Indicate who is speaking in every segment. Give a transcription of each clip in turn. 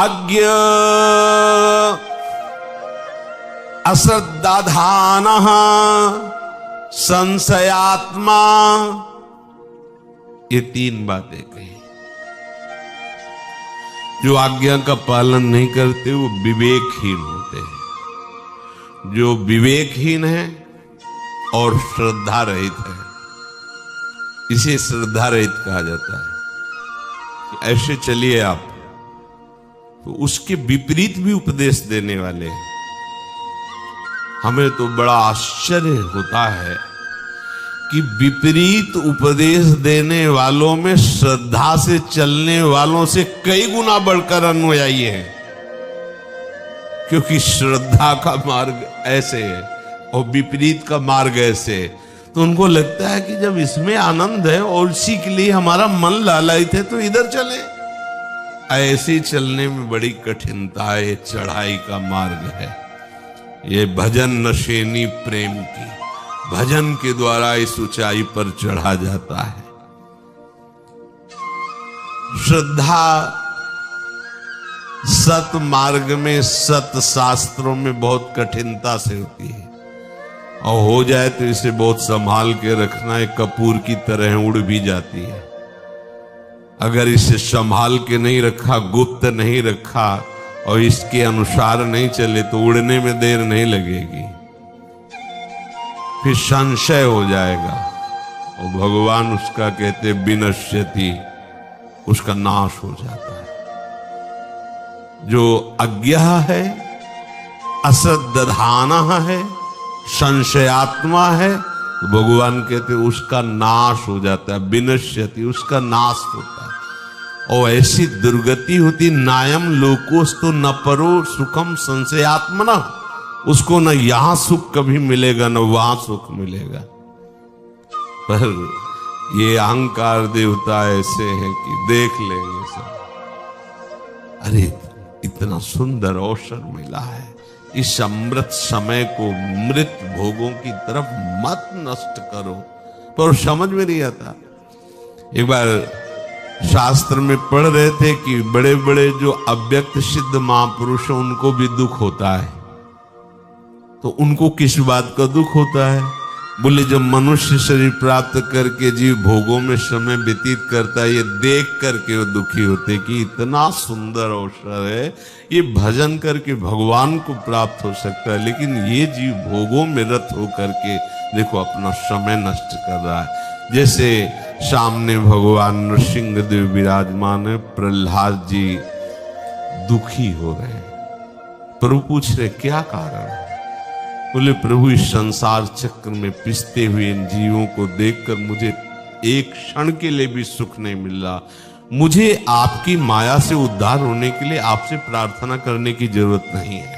Speaker 1: अज्ञ अश्रद्धाधानः संशयात्मा, ये 3 बातें कही। जो आज्ञा का पालन नहीं करते वो विवेकहीन होते हैं। जो विवेकहीन है और श्रद्धा रहित है, इसे श्रद्धा रहित कहा जाता है कि ऐसे चलिए आप, तो उसके विपरीत भी उपदेश देने वाले हैं। हमें तो बड़ा आश्चर्य होता है कि विपरीत उपदेश देने वालों में श्रद्धा से चलने वालों से कई गुना बढ़कर अनुयायी है, क्योंकि श्रद्धा का मार्ग ऐसे है और विपरीत का मार्ग ऐसे है। तो उनको लगता है कि जब इसमें आनंद है और इसी के लिए हमारा मन लालयित है तो इधर चले। ऐसे चलने में बड़ी कठिनता है, चढ़ाई का मार्ग है। ये भजन नशेनी प्रेम की, भजन के द्वारा इस ऊंचाई पर चढ़ा जाता है। श्रद्धा सत मार्ग में, सत शास्त्रों में बहुत कठिनता से होती है, और हो जाए तो इसे बहुत संभाल के रखना। एक कपूर की तरह उड़ भी जाती है। अगर इसे संभाल के नहीं रखा, गुप्त नहीं रखा और इसके अनुसार नहीं चले तो उड़ने में देर नहीं लगेगी, फिर संशय हो जाएगा। और भगवान उसका कहते विनश्यति, उसका नाश हो जाता है। जो अज्ञा है, अश्रद्धानः है, संशयात्मा है, तो भगवान कहते उसका नाश हो जाता है। विनश्यति, उसका नाश होता है। और ऐसी दुर्गति होती, नायम लोकोस्तु न परो सुखम संशयात्मना, उसको न यहां सुख कभी मिलेगा न वहां सुख मिलेगा। पर ये अहंकार देवता ऐसे हैं कि देख लेंगे सब, अरे इतना सुंदर अवसर मिला है, इस अमृत समय को मृत भोगों की तरफ मत नष्ट करो। पर समझ में नहीं आता। एक बार शास्त्र में पढ़ रहे थे कि बड़े बड़े जो अव्यक्त सिद्ध महापुरुष हैं उनको भी दुख होता है। तो उनको किस बात का दुख होता है? बोले जब मनुष्य शरीर प्राप्त करके जीव भोगों में समय व्यतीत करता है, ये देख करके वो दुखी होते कि इतना सुंदर अवसर है, ये भजन करके भगवान को प्राप्त हो सकता है, लेकिन ये जीव भोगों में रत होकर के देखो अपना समय नष्ट कर रहा है। जैसे सामने भगवान नृसिंहदेव विराजमान है, प्रहलाद जी दुखी हो रहे हैं। प्रभु पूछ रहे क्या कारण है? बोले प्रभु इस संसार चक्र में पिसते हुए इन जीवों को देखकर मुझे एक क्षण के लिए भी सुख नहीं मिल रहा। मुझे आपकी माया से उद्धार होने के लिए आपसे प्रार्थना करने की जरूरत नहीं है,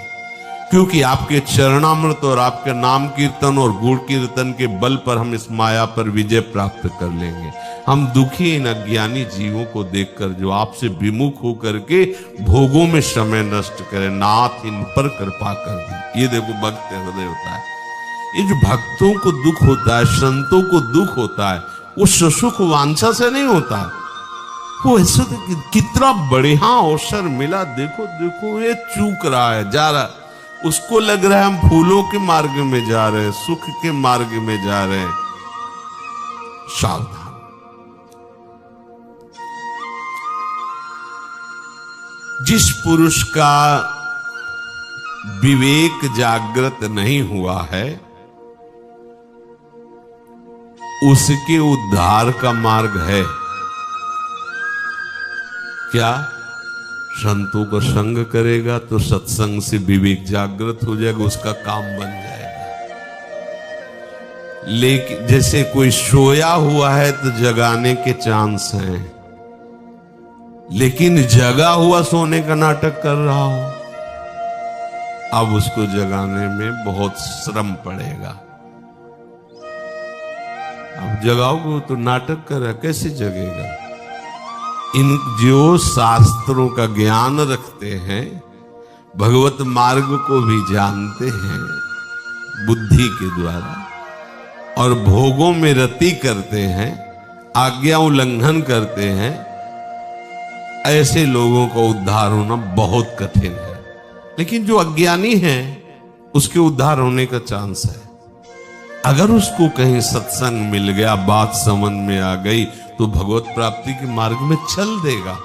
Speaker 1: क्योंकि आपके चरणामृत और आपके नाम कीर्तन और गुण कीर्तन के बल पर हम इस माया पर विजय प्राप्त कर लेंगे। हम दुखी इन अज्ञानी जीवों को देखकर जो आपसे विमुख होकर के भोगों में समय नष्ट करें, नाथ इन पर कृपा कर दी। ये देखो भक्त हृदय होता है। ये जो भक्तों को दुख होता है, संतों को दुख होता है, वो सुख वांछा से नहीं होता है। वो ऐसा कितना बढ़िया अवसर मिला, देखो देखो ये चूक रहा है, जा रहा है, उसको लग रहा है हम फूलों के मार्ग में जा रहे हैं, सुख के मार्ग में जा रहे हैं। सावधान। जिस पुरुष का विवेक जागृत नहीं हुआ है, उसके उद्धार का मार्ग है क्या? संतों का संग करेगा तो सत्संग से विवेक जागृत हो जाएगा, उसका काम बन जाएगा। लेकिन जैसे कोई सोया हुआ है तो जगाने के चांस हैं, लेकिन जगा हुआ सोने का नाटक कर रहा हो, अब उसको जगाने में बहुत श्रम पड़ेगा। अब जगाओगे तो नाटक कर रहा, कैसे जगेगा? इन जो शास्त्रों का ज्ञान रखते हैं, भगवत मार्ग को भी जानते हैं बुद्धि के द्वारा, और भोगों में रति करते हैं, आज्ञा उल्लंघन करते हैं, ऐसे लोगों का उद्धार होना बहुत कठिन है। लेकिन जो अज्ञानी है उसके उद्धार होने का चांस है। अगर उसको कहीं सत्संग मिल गया, बात समझ में आ गई, तो भगवत प्राप्ति के मार्ग में चल देगा।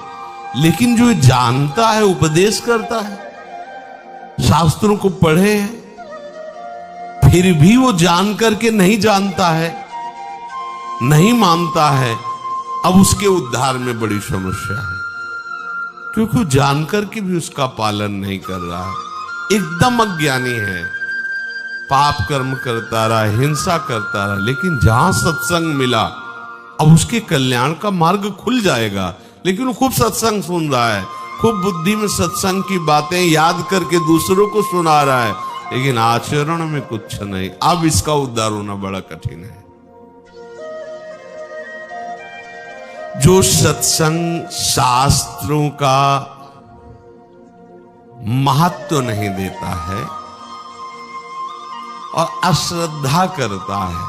Speaker 1: लेकिन जो जानता है, उपदेश करता है, शास्त्रों को पढ़े हैं, फिर भी वो जान करके नहीं जानता है, नहीं मानता है, अब उसके उद्धार में बड़ी समस्या है। क्योंकि वो जानकर के भी उसका पालन नहीं कर रहा है, एकदम अज्ञानी है, पाप कर्म करता रहा, हिंसा करता रहा। लेकिन जहां सत्संग मिला, अब उसके कल्याण का मार्ग खुल जाएगा। लेकिन वो खूब सत्संग सुन रहा है, खूब बुद्धि में सत्संग की बातें याद करके दूसरों को सुना रहा है, लेकिन आचरण में कुछ नहीं। अब इसका उद्धार होना बड़ा कठिन है। जो सत्संग शास्त्रों का महत्व नहीं देता है और अश्रद्धा करता है,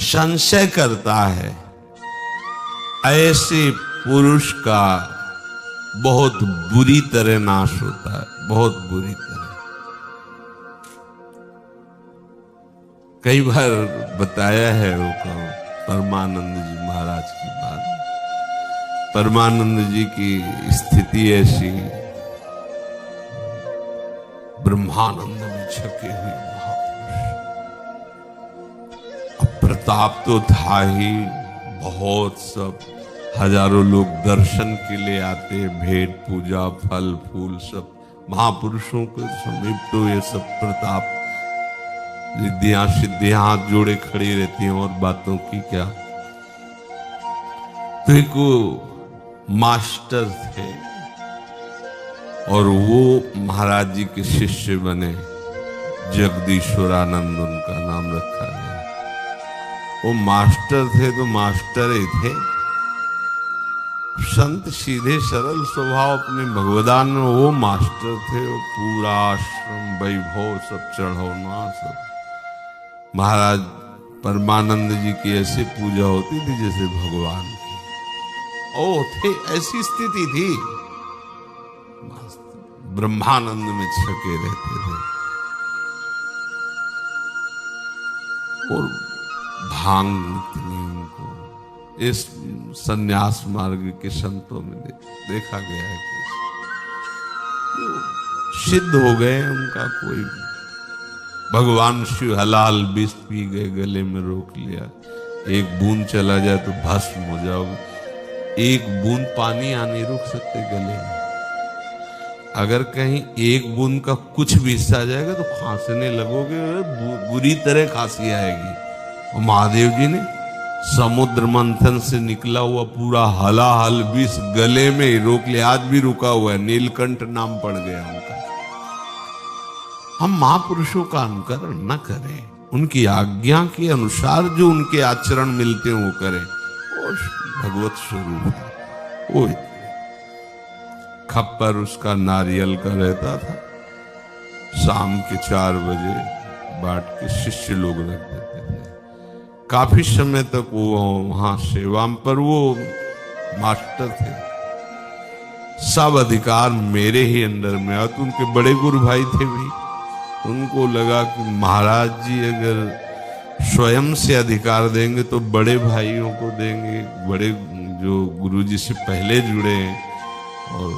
Speaker 1: संशय करता है, ऐसे पुरुष का बहुत बुरी तरह नाश होता है, बहुत बुरी तरह। कई बार बताया है वो परमानंद जी महाराज की बात। परमानंद जी की स्थिति ऐसी, ब्रह्मानंद में छके हुए महापुरुष। प्रताप तो था ही, बहुत सब हजारों लोग दर्शन के लिए आते, भेंट पूजा फल फूल सब महापुरुषों के समीप तो ये सब प्रताप, रिद्धियां सिद्धियां हाथ जोड़े खड़ी रहती हैं, और बातों की क्या। तो एक वो मास्टर थे और वो महाराज जी के शिष्य बने, जगदीश्वरानंद उनका नाम रखा गया। वो मास्टर थे तो मास्टर ही थे, संत सीधे सरल स्वभाव अपने भगवदान में वो मास्टर थे। वो पूरा आश्रम वैभव सब चढ़ाना सब। महाराज परमानंद जी की ऐसी पूजा होती थी जैसे भगवान की। ओ थे, ऐसी स्थिति थी, ब्रह्मानंद में छके रहते थे। और भांग इतनी उनको इस सन्यास मार्ग के संतों में देखा गया है कि सिद्ध हो गए, उनका कोई भगवान शिव हलाल विष पी गए, गले में रोक लिया, एक बूंद चला जाए तो भस्म हो जाओगे। एक बूंद पानी आ नहीं रुक सकते गले में, अगर कहीं एक बूंद का कुछ भी हिस्सा जाएगा तो खांसने लगोगे, बुरी तरह खांसी आएगी। और महादेव जी ने समुद्र मंथन से निकला हुआ पूरा हलाहल विष गले में ही रोक लिया, आज भी रुका हुआ है, नीलकंठ नाम पड़ गया उनका। हम महापुरुषों का अनुकरण न करें, उनकी आज्ञा के अनुसार जो उनके आचरण मिलते हैं वो करें, वो भगवत स्वरूप है। वो खप्पर उसका नारियल का रहता था, शाम के 4 बजे बांट के शिष्य लोग रख देते थे। काफी समय तक वो वहां सेवा पर, वो मास्टर थे, सब अधिकार मेरे ही अंडर में। और तो उनके बड़े गुरु भाई थे भी, उनको लगा कि महाराज जी अगर स्वयं से अधिकार देंगे तो बड़े भाइयों को देंगे, बड़े जो गुरु जी से पहले जुड़े हैं, और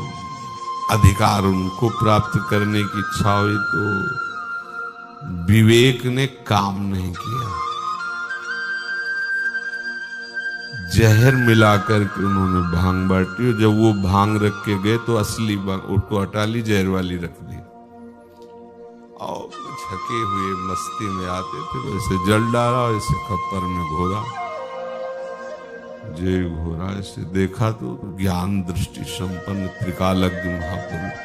Speaker 1: अधिकार उनको प्राप्त करने की इच्छा हुई। तो विवेक ने काम नहीं किया, जहर मिलाकर के उन्होंने भांग बांटी। जब वो भांग रख के गए तो असली भांग उसको हटा ली, जहर वाली रख दी। और छके हुए मस्ती में आते थे, वैसे जल डाला, ऐसे खप्पर में घोरा, जय घोरा। ऐसे देखा तो ज्ञान दृष्टि संपन्न त्रिकालज्ञ महापुरुष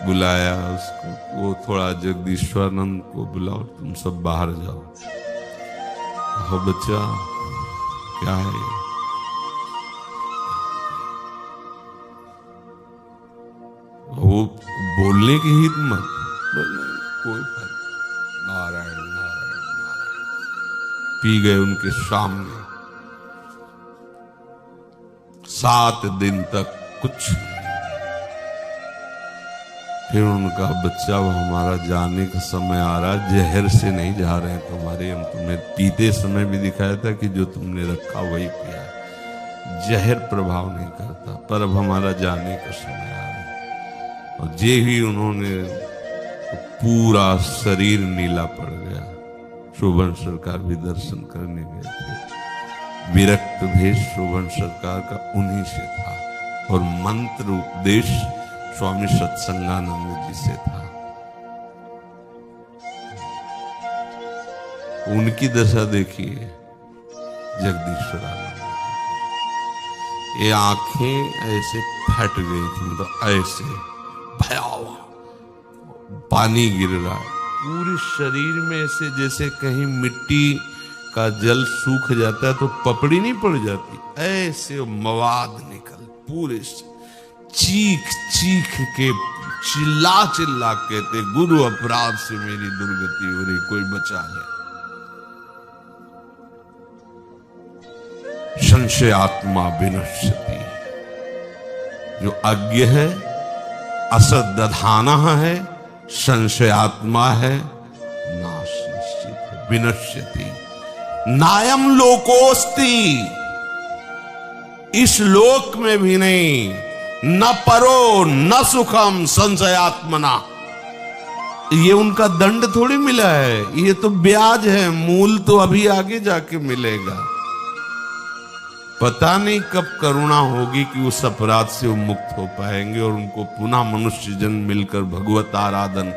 Speaker 1: बुलाया उसको। वो थोड़ा जगदीश्वरानंद को बुलाओ, तुम सब बाहर जाओ। हो बच्चा, क्या है? वो बोलने की हिम्मत, कोई फर्क, नारायण नारायण नारायण पी गए उनके सामने। 7 दिन तक कुछ नहीं। फिर उनका बच्चा, वो हमारा जाने का समय आ रहा, जहर से नहीं जा रहे हैं तुम्हारे, हम तुम्हें पीते समय भी दिखाया था कि जो तुमने रखा वही पिया, जहर प्रभाव नहीं करता, पर अब हमारा जाने का समय आ रहा है। और जे ही उन्होंने तो पूरा शरीर नीला पड़ गया। शोभन सरकार भी दर्शन करने गए थे। विरक्त भेष शोभन सरकार का उन्हीं से था और मंत्र उपदेश स्वामी सत्संगानंद जी से था। उनकी दशा देखिए जगदीश्वरानंद, ये आंखें ऐसे फट गई थी, मतलब ऐसे भयावह, पानी गिर रहा है पूरे शरीर में, ऐसे जैसे कहीं मिट्टी का जल सूख जाता है तो पपड़ी नहीं पड़ जाती, ऐसे मवाद निकल पूरे से। चीख चीख के चिल्ला चिल्ला कहते, गुरु अपराध से मेरी दुर्गति हो रही, कोई बचा ले। संशय आत्मा विनश्यति, जो अज्ञ है, असद्दधाना है, संशय आत्मा है, नाश निश्चित है। विनश्यति नायम लोकोस्ति, इस लोक में भी नहीं, न परो न सुखम संशयात्मना। ये उनका दंड थोड़ी मिला है, ये तो ब्याज है, मूल तो अभी आगे जाके मिलेगा। पता नहीं कब करुणा होगी कि उस अपराध से वो मुक्त हो पाएंगे और उनको पुनः मनुष्य जन्म मिलकर भगवत आराधन,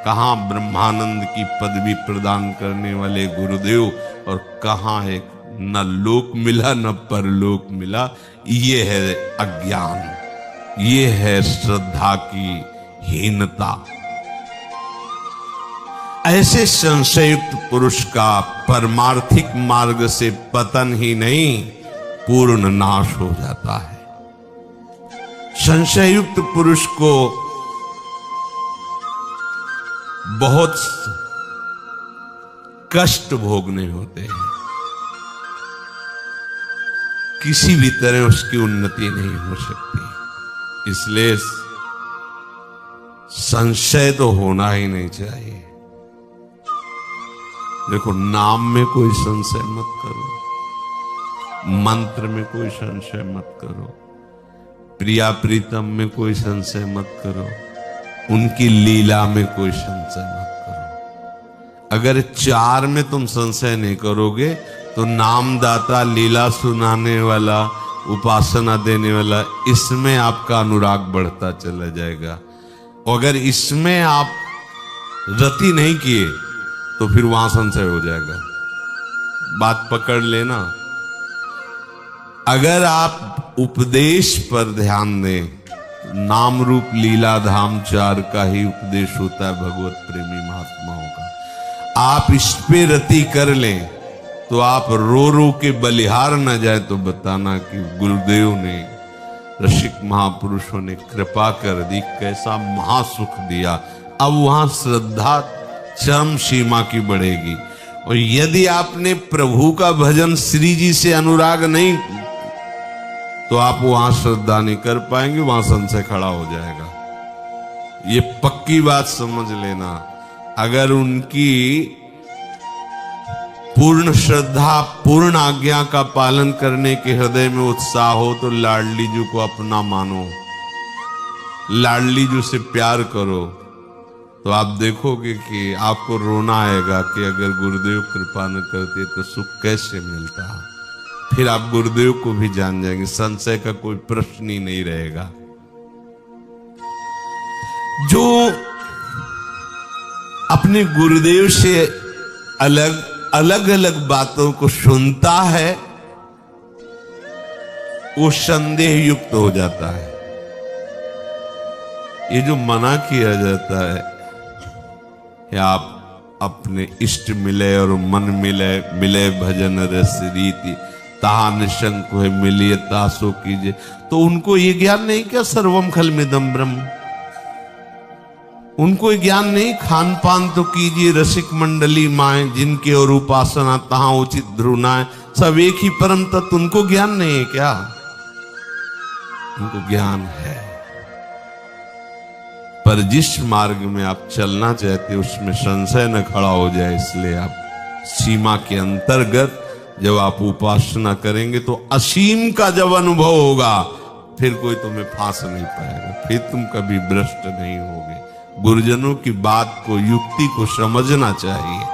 Speaker 1: कहां ब्रह्मानंद की पदवी प्रदान करने वाले गुरुदेव और कहां एक न लोक मिला न परलोक मिला। ये है अज्ञान, ये है श्रद्धा की हीनता। ऐसे संशयुक्त पुरुष का परमार्थिक मार्ग से पतन ही नहीं, पूर्ण नाश हो जाता है। संशयुक्त पुरुष को बहुत कष्ट भोगने होते हैं, किसी भी तरह उसकी उन्नति नहीं हो सकती। इसलिए संशय तो होना ही नहीं चाहिए। देखो, नाम में कोई संशय मत करो, मंत्र में कोई संशय मत करो, प्रिया प्रीतम में कोई संशय मत करो, उनकी लीला में कोई संशय मत करो। अगर 4 में तुम संशय नहीं करोगे तो नामदाता, लीला सुनाने वाला, उपासना देने वाला, इसमें आपका अनुराग बढ़ता चला जाएगा। और अगर इसमें आप रति नहीं किए तो फिर वहां संशय हो जाएगा। बात पकड़ लेना। अगर आप उपदेश पर ध्यान दें, नाम रूप लीला धाम 4 का ही उपदेश होता है भगवत प्रेमी महात्माओं का। आप इस पे रति कर लें तो आप रो रो के बलिहार न जाए तो बताना कि गुरुदेव ने, रसिक महापुरुषों ने कृपा कर दी, कैसा महासुख दिया। अब वहां श्रद्धा चरम सीमा की बढ़ेगी। और यदि आपने प्रभु का भजन श्री जी से अनुराग नहीं, तो आप वहां श्रद्धा नहीं कर पाएंगे, वहां संशय खड़ा हो जाएगा। ये पक्की बात समझ लेना। अगर उनकी पूर्ण श्रद्धा, पूर्ण आज्ञा का पालन करने के हृदय में उत्साह हो तो लाडली जी को अपना मानो, लाडली जी से प्यार करो, तो आप देखोगे कि आपको रोना आएगा कि अगर गुरुदेव कृपा न करते तो सुख कैसे मिलता। फिर आप गुरुदेव को भी जान जाएंगे, संशय का कोई प्रश्न ही नहीं रहेगा। जो अपने गुरुदेव से अलग अलग बातों को सुनता है वो संदेह युक्त हो जाता है। ये जो मना किया जाता है कि आप अपने इष्ट मिले और मन मिले, मिले भजन रस रीति, ताहा निशंक है मिलिए तासो कीजिए, तो उनको ये ज्ञान नहीं क्या सर्वम खलमिदम ब्रह्म? उनको ज्ञान नहीं, खान पान तो कीजिए रसिक मंडली माए, जिनके और उपासना तहां उचित ध्रुनाए, सब एक ही परम तत्व, उनको ज्ञान नहीं है क्या? उनको ज्ञान है, पर जिस मार्ग में आप चलना चाहते उसमें संशय न खड़ा हो जाए, इसलिए आप सीमा के अंतर्गत जब आप उपासना करेंगे तो असीम का जब अनुभव होगा, फिर कोई तुम्हें फांस नहीं पाएगा, फिर तुम कभी भ्रष्ट नहीं होगे। गुरुजनों की बात को, युक्ति को समझना चाहिए।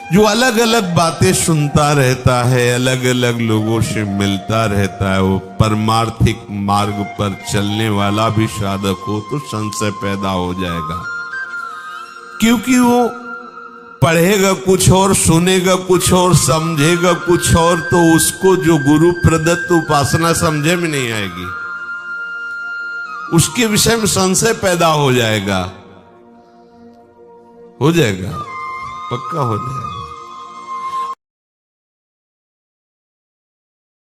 Speaker 1: जो अलग अलग बातें सुनता रहता है, अलग अलग लोगों से मिलता रहता है, वो परमार्थिक मार्ग पर चलने वाला भी साधक हो तो संशय पैदा हो जाएगा, क्योंकि वो पढ़ेगा कुछ और, सुनेगा कुछ और, समझेगा कुछ और, तो उसको जो गुरु प्रदत्त उपासना समझे में नहीं आएगी, उसके विषय में संशय पैदा हो जाएगा, पक्का हो जाएगा।